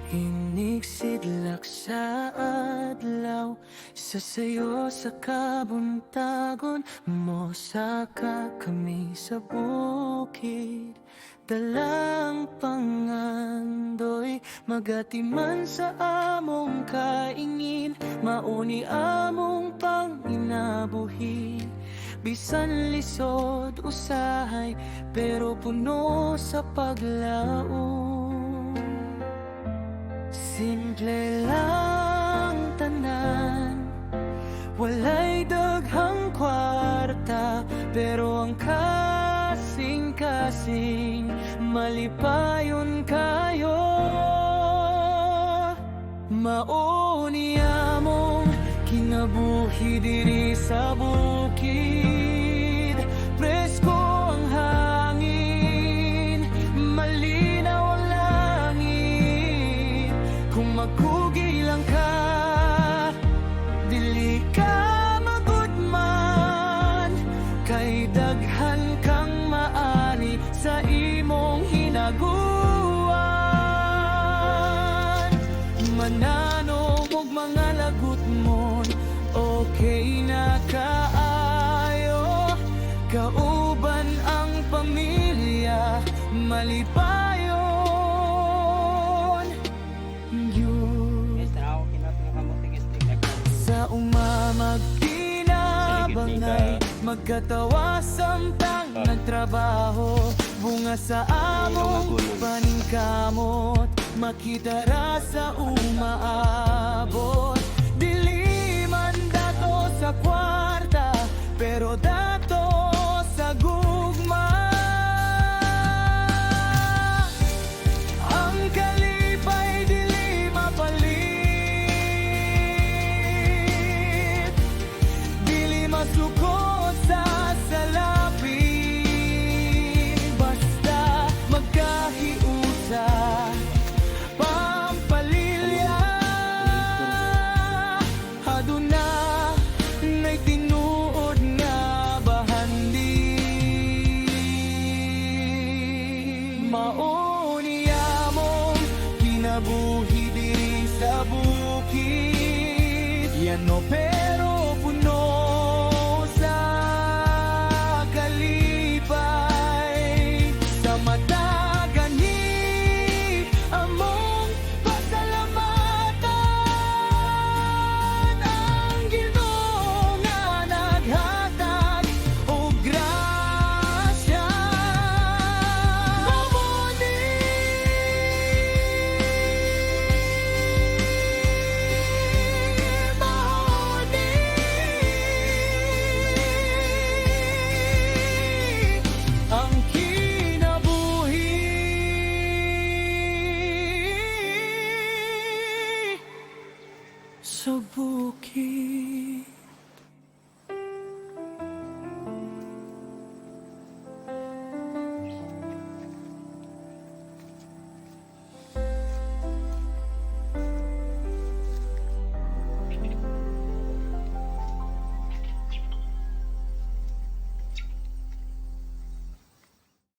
Inigsidlak sa adlaw, sasayo sa kabuntagon mo. Saka kami sa bukid, dalang pangandoy. Magatiman sa among kaingin, mauni among panginabuhi. Bisan lisod usahay, pero puno sa paglaom. Simple lang tanan, walay daghang kwarta, pero ang kasing-kasing malipayon kayo. Mauni among kinabuhi diri sa bukid. Presko ang hangin, malinaw ang langit. Kung magkugi lang ka, dili ka magudman, kay daghan kang maani sa imong hinaguan. Mananong og mga lagot mo, okay na kaayo. Kauban ang pamilya, malipayon yun. Sa umamagkinabangay, magkatawa samtang nagtrabaho. Bunga sa among paningkamot, makita ra sa umaabot. Dili man dato sa kwarta, pero dato sa gugma. Ang kalipay dili mapalit, dili masukot sa salapi. Basta magkahiusa, pampalilya. Aduna nay tinuod nga bahandi. Mauni among kinabuhi diri sa bukid. Yan no